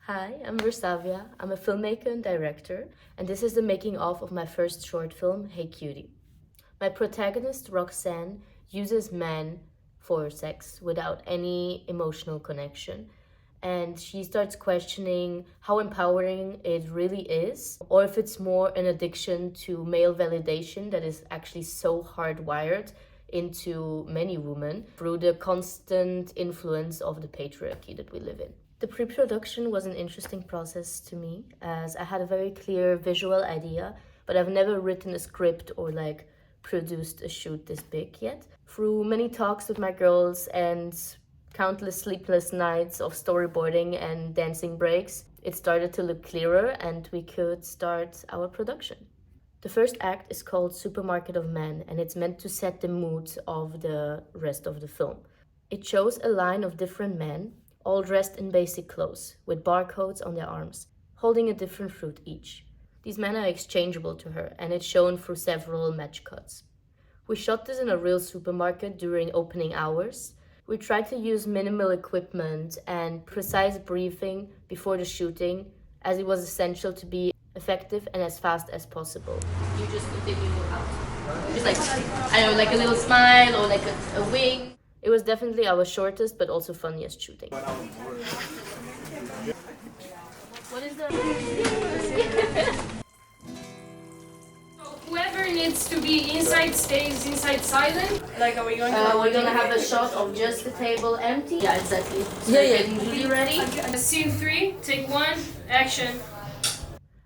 Hi, I'm Versavia. I'm a filmmaker and director, and this is the making of my first short film, Hey Cutie. My protagonist, Roxanne, uses men for sex without any emotional connection, and she starts questioning how empowering it really is, or if it's more an addiction to male validation that is actually so hardwired into many women through the constant influence of the patriarchy that we live in. The pre-production was an interesting process to me as I had a very clear visual idea, but I've never written a script or produced a shoot this big yet. Through many talks with my girls and countless sleepless nights of storyboarding and dancing breaks, it started to look clearer and we could start our production. The first act is called Supermarket of Men, and it's meant to set the mood of the rest of the film. It shows a line of different men, all dressed in basic clothes, with barcodes on their arms, holding a different fruit each. These men are exchangeable to her, and it's shown through several match cuts. We shot this in a real supermarket during opening hours. We tried to use minimal equipment and precise briefing before the shooting, as it was essential to be effective and as fast as possible. You just continue out. Just I don't know, like a little smile or like a wing. It was definitely our shortest but also funniest shooting. What is the... Whoever needs to be inside stays inside silent. Like, are we going to? We're gonna have a shot of just the table empty. Yeah, exactly. So you ready? Scene 3, take 1, action.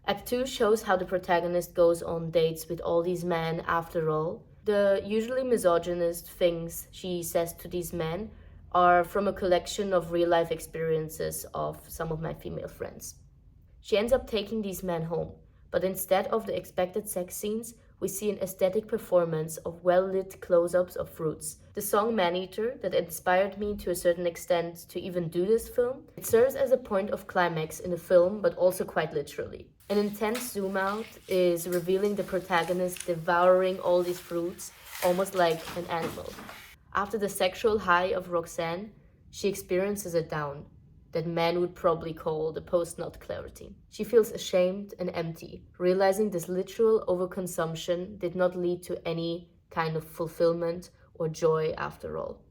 Act 2 shows how the protagonist goes on dates with all these men after all. The usually misogynist things she says to these men are from a collection of real-life experiences of some of my female friends. She ends up taking these men home, but instead of the expected sex scenes, we see an aesthetic performance of well-lit close-ups of fruits. The song Man-Eater, that inspired me to a certain extent to even do this film, it serves as a point of climax in the film, but also quite literally. An intense zoom-out is revealing the protagonist devouring all these fruits, almost like an animal. After the sexual high of Roxanne, she experiences a down that men would probably call the post-nut clarity. She feels ashamed and empty, realizing this literal overconsumption did not lead to any kind of fulfillment or joy after all.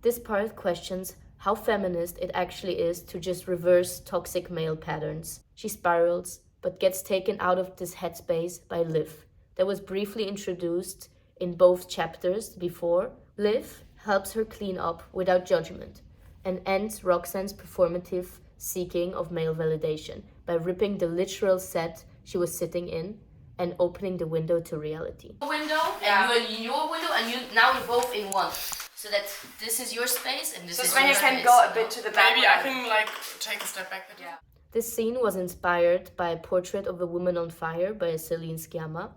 This part questions how feminist it actually is to just reverse toxic male patterns. She spirals, but gets taken out of this headspace by Liv, that was briefly introduced in both chapters before. Liv helps her clean up without judgment, and ends Roxanne's performative seeking of male validation by ripping the literal set she was sitting in and opening the window to reality. Window, and you're in your window, and now you're both in one. So that this is your space and this is your space. So you can go a bit to the back. Maybe I can take a step back. Yeah. This scene was inspired by Portrait of a Woman on Fire by Celine Sciamma,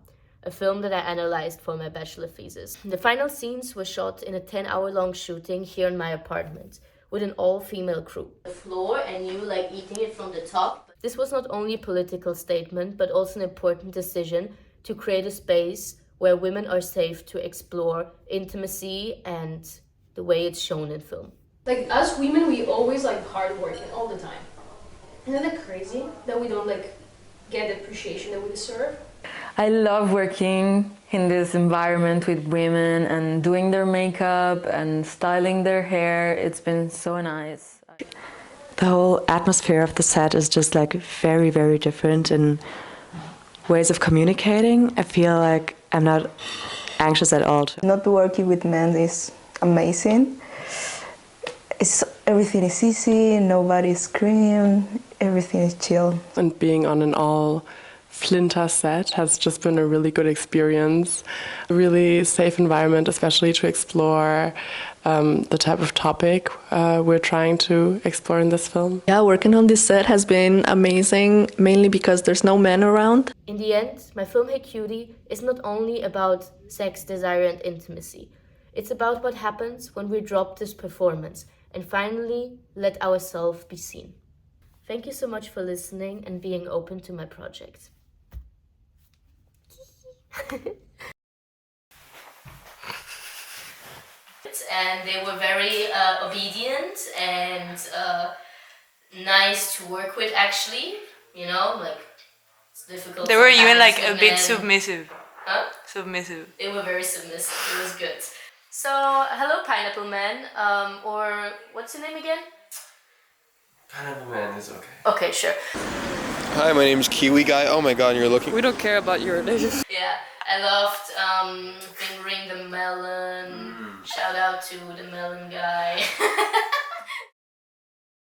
a film that I analyzed for my bachelor thesis. The final scenes were shot in a 10-hour-long shooting here in my apartment, with an all-female crew. The floor and you eating it from the top. This was not only a political statement, but also an important decision to create a space where women are safe to explore intimacy and the way it's shown in film. Like, us women, we always hard working all the time. Isn't it crazy that we don't get the appreciation that we deserve? I love working in this environment with women and doing their makeup and styling their hair. It's been so nice. The whole atmosphere of the set is just very, very different in ways of communicating. I feel like I'm not anxious at all. Not working with men is amazing. Everything is easy, nobody's screaming, everything is chill. And being on an all Flinter set has just been a really good experience. A really safe environment, especially to explore the type of topic we're trying to explore in this film. Yeah, working on this set has been amazing, mainly because there's no men around. In the end, my film Hey Cutie is not only about sex, desire and intimacy. It's about what happens when we drop this performance and finally let ourselves be seen. Thank you so much for listening and being open to my project. And they were very obedient and nice to work with actually, you know, like it's difficult. They were even sometimes like a with bit men. submissive. Huh? Submissive. They were very submissive. It was good. So, hello, Pineapple Man. Or what's your name again? Pineapple Man is okay. Okay, sure. Hi, my name's Kiwi Guy. Oh my god, you're looking. We don't care about your relationship. Yeah, I loved fingering the melon. Shout out to the melon guy.